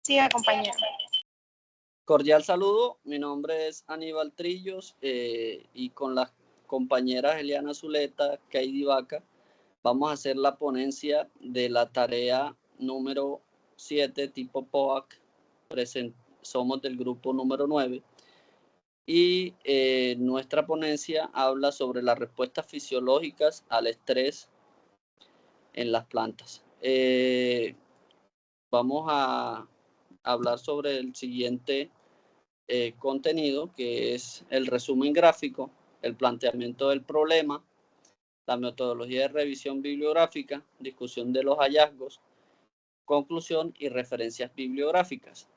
Siga, compañero. Cordial saludo, mi nombre es Aníbal Trillos y con las compañeras Eliana Zuleta, Kaidi Vaca, vamos a hacer la ponencia de la tarea número 7 tipo POAC. Somos del grupo número 9 y nuestra ponencia habla sobre las respuestas fisiológicas al estrés en las plantas. Vamos a hablar sobre el siguiente contenido, que es el resumen gráfico, el planteamiento del problema, la metodología de revisión bibliográfica, discusión de los hallazgos, conclusión y referencias bibliográficas.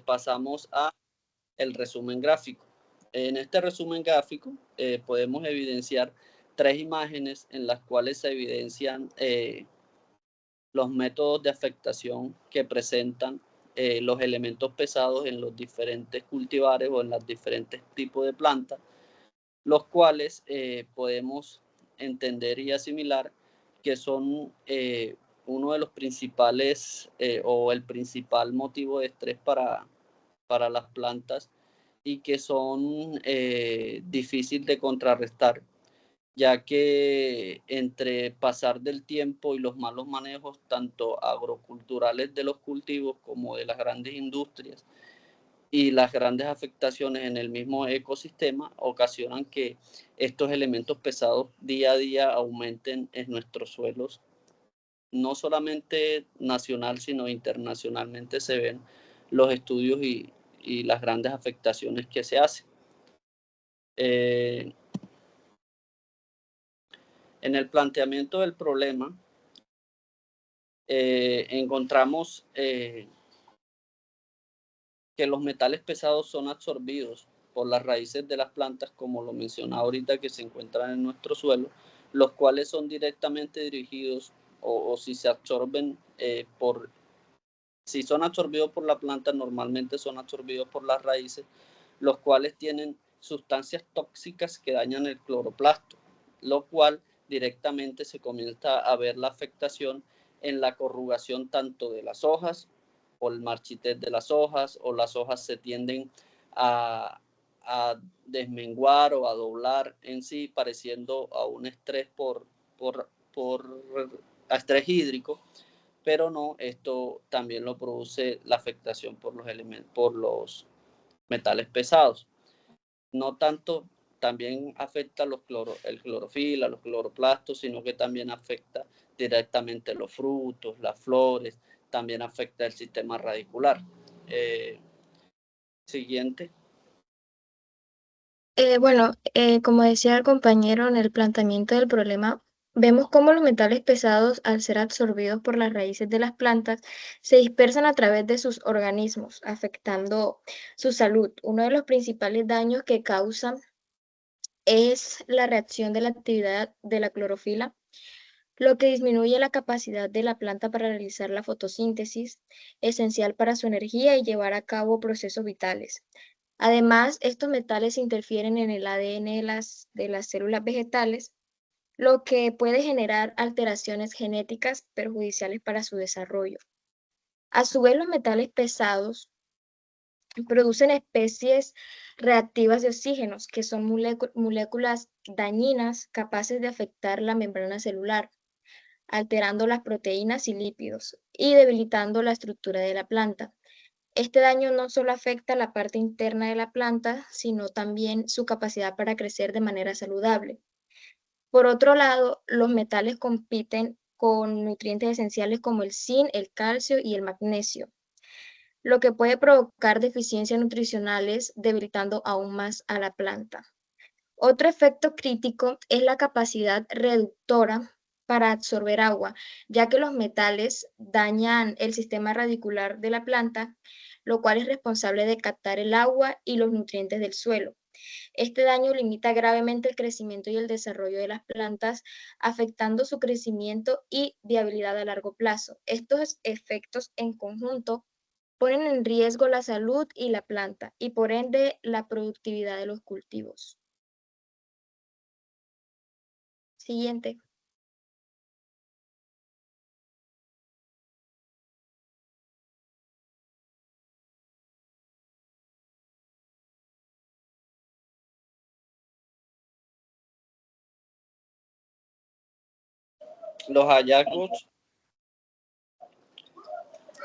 Pasamos a el resumen gráfico. En este resumen gráfico podemos evidenciar 3 imágenes en las cuales se evidencian los métodos de afectación que presentan los elementos pesados en los diferentes cultivares o en los diferentes tipos de plantas, los cuales podemos entender y asimilar que son uno de los principales o el principal motivo de estrés para las plantas y que son difíciles de contrarrestar, ya que entre pasar del tiempo y los malos manejos tanto agroculturales de los cultivos como de las grandes industrias y las grandes afectaciones en el mismo ecosistema ocasionan que estos elementos pesados día a día aumenten en nuestros suelos. No solamente nacional, sino internacionalmente se ven los estudios y las grandes afectaciones que se hacen. En el planteamiento del problema, encontramos que los metales pesados son absorbidos por las raíces de las plantas, como lo mencionaba ahorita, que se encuentran en nuestro suelo, los cuales son directamente dirigidos o si se absorben si son absorbidos por la planta, normalmente son absorbidos por las raíces, los cuales tienen sustancias tóxicas que dañan el cloroplasto, lo cual directamente se comienza a ver la afectación en la corrugación tanto de las hojas o el marchitez de las hojas, o las hojas se tienden a desmenguar o a doblar en sí, pareciendo a un estrés a estrés hídrico, pero no, esto también lo produce la afectación por los metales pesados. No tanto, también afecta el clorofila, los cloroplastos, sino que también afecta directamente los frutos, las flores, también afecta el sistema radicular. Siguiente. Como decía el compañero, en el planteamiento del problema, vemos cómo los metales pesados, al ser absorbidos por las raíces de las plantas, se dispersan a través de sus organismos, afectando su salud. Uno de los principales daños que causan es la reacción de la actividad de la clorofila, lo que disminuye la capacidad de la planta para realizar la fotosíntesis, esencial para su energía y llevar a cabo procesos vitales. Además, estos metales interfieren en el ADN de las células vegetales, lo que puede generar alteraciones genéticas perjudiciales para su desarrollo. A su vez, los metales pesados producen especies reactivas de oxígenos, que son moléculas dañinas capaces de afectar la membrana celular, alterando las proteínas y lípidos y debilitando la estructura de la planta. Este daño no solo afecta la parte interna de la planta, sino también su capacidad para crecer de manera saludable. Por otro lado, los metales compiten con nutrientes esenciales como el zinc, el calcio y el magnesio, lo que puede provocar deficiencias nutricionales, debilitando aún más a la planta. Otro efecto crítico es la capacidad reductora para absorber agua, ya que los metales dañan el sistema radicular de la planta, lo cual es responsable de captar el agua y los nutrientes del suelo. Este daño limita gravemente el crecimiento y el desarrollo de las plantas, afectando su crecimiento y viabilidad a largo plazo. Estos efectos en conjunto ponen en riesgo la salud y la planta y por ende la productividad de los cultivos. Siguiente. Los hallazgos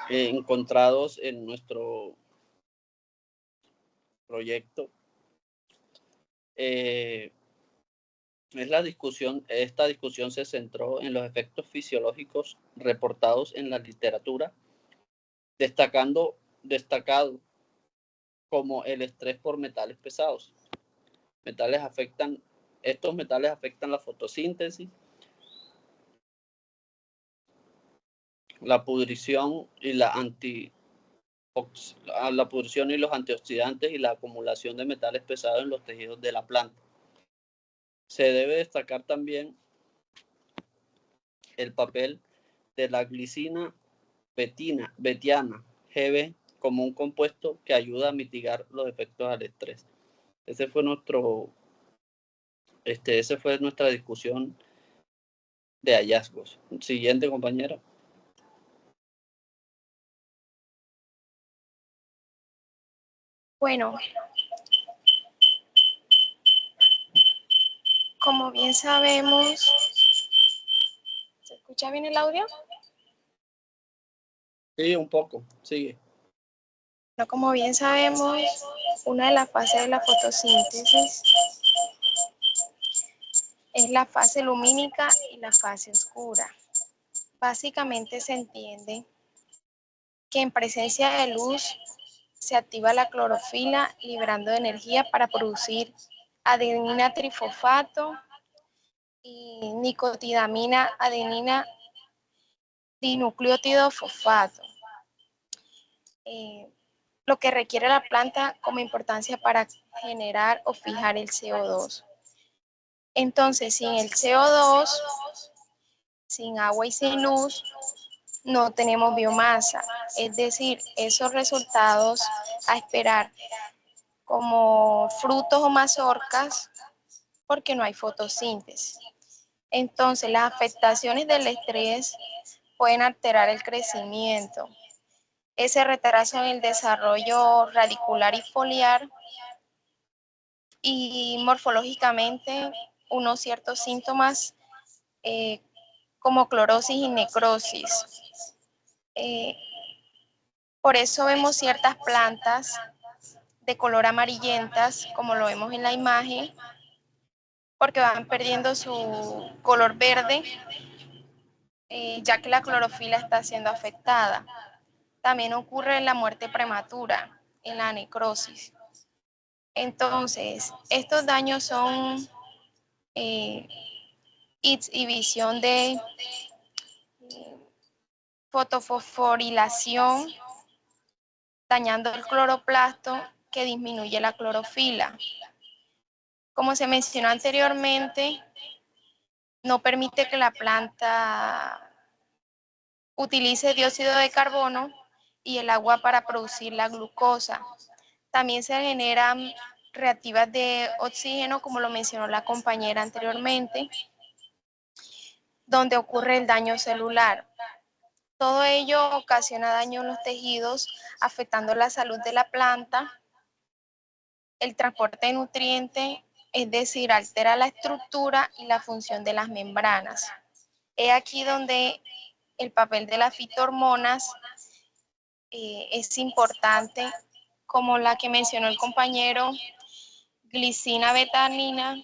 encontrados en nuestro proyecto esta discusión se centró en los efectos fisiológicos reportados en la literatura, destacado como el estrés por metales pesados. Estos metales afectan la fotosíntesis, la pudrición y los antioxidantes y la acumulación de metales pesados en los tejidos de la planta. Se debe destacar también el papel de la glicina betiana, GB, como un compuesto que ayuda a mitigar los efectos al estrés. Esa fue nuestra discusión de hallazgos. Siguiente, compañera. Bueno, como bien sabemos, ¿se escucha bien el audio? Sí, un poco, sigue. Bueno, como bien sabemos, una de las fases de la fotosíntesis es la fase lumínica y la fase oscura. Básicamente se entiende que en presencia de luz se activa la clorofila liberando energía para producir adenina trifosfato y nicotinamina adenina dinucleótido fosfato, lo que requiere la planta como importancia para generar o fijar el CO2. Entonces, sin el CO2, sin agua y sin luz, no tenemos biomasa, es decir, esos resultados a esperar como frutos o mazorcas porque no hay fotosíntesis. Entonces, las afectaciones del estrés pueden alterar el crecimiento. Ese retraso en el desarrollo radicular y foliar y morfológicamente unos ciertos síntomas como clorosis y necrosis. Por eso vemos ciertas plantas de color amarillentas, como lo vemos en la imagen, porque van perdiendo su color verde, ya que la clorofila está siendo afectada. También ocurre en la muerte prematura, en la necrosis. Entonces, estos daños son inhibición de fotofosforilación, dañando el cloroplasto que disminuye la clorofila. Como se mencionó anteriormente, no permite que la planta utilice dióxido de carbono y el agua para producir la glucosa. También se generan reactivas de oxígeno, como lo mencionó la compañera anteriormente, donde ocurre el daño celular. Todo ello ocasiona daño en los tejidos, afectando la salud de la planta, el transporte de nutrientes, es decir, altera la estructura y la función de las membranas. Es aquí donde el papel de las fitohormonas es importante, como la que mencionó el compañero, glicina betaína,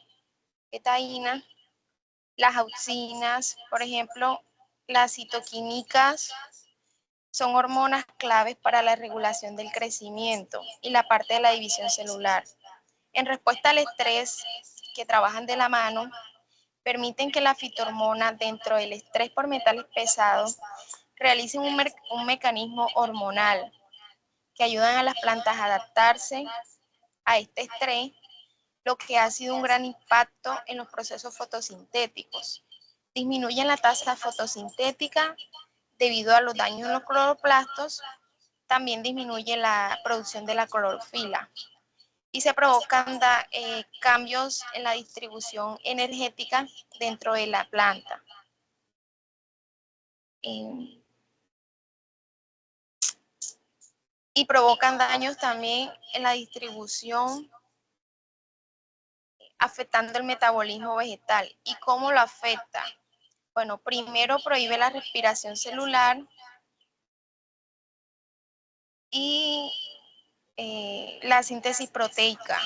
las auxinas, por ejemplo, las citoquímicas, son hormonas claves para la regulación del crecimiento y la parte de la división celular. En respuesta al estrés, que trabajan de la mano, permiten que las fitohormonas dentro del estrés por metales pesados realicen un mecanismo hormonal que ayudan a las plantas a adaptarse a este estrés, lo que ha sido un gran impacto en los procesos fotosintéticos. Disminuyen la tasa fotosintética debido a los daños en los cloroplastos, también disminuye la producción de la clorofila y se provocan cambios en la distribución energética dentro de la planta. Y provocan daños también en la distribución, afectando el metabolismo vegetal. ¿Y cómo lo afecta? Bueno, primero prohíbe la respiración celular y la síntesis proteica.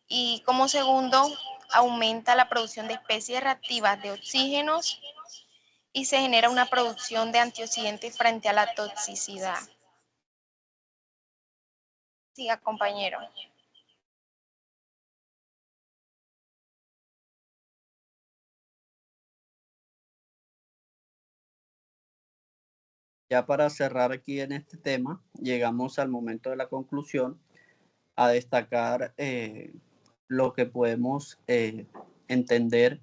Y como segundo, aumenta la producción de especies reactivas de oxígenos y se genera una producción de antioxidantes frente a la toxicidad. Siga, compañero. Ya para cerrar aquí en este tema, llegamos al momento de la conclusión a destacar lo que podemos entender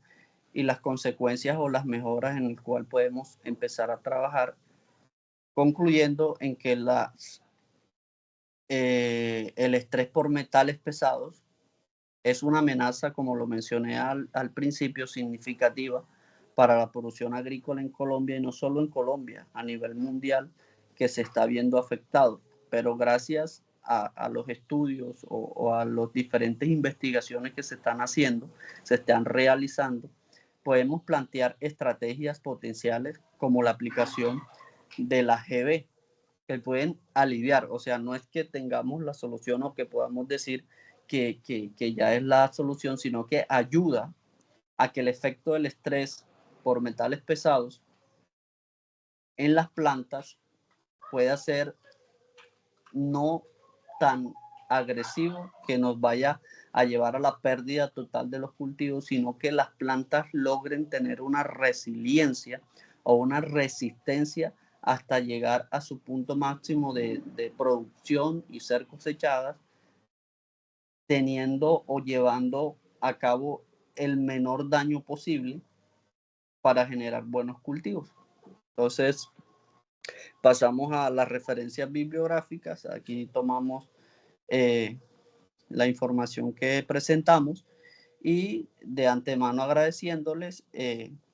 y las consecuencias o las mejoras en el cual podemos empezar a trabajar, concluyendo en que el estrés por metales pesados es una amenaza, como lo mencioné al principio, significativa para la producción agrícola en Colombia, y no solo en Colombia, a nivel mundial, que se está viendo afectado. Pero gracias a los estudios o a las diferentes investigaciones que se están haciendo, se están realizando, podemos plantear estrategias potenciales como la aplicación de la GB, que pueden aliviar. O sea, no es que tengamos la solución o que podamos decir que ya es la solución, sino que ayuda a que el efecto del estrés por metales pesados en las plantas pueda ser no tan agresivo que nos vaya a llevar a la pérdida total de los cultivos, sino que las plantas logren tener una resiliencia o una resistencia hasta llegar a su punto máximo de producción y ser cosechadas, teniendo o llevando a cabo el menor daño posible para generar buenos cultivos. Entonces, pasamos a las referencias bibliográficas. Aquí tomamos la información que presentamos y de antemano agradeciéndoles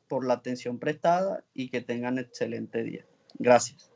por la atención prestada y que tengan excelente día. Gracias.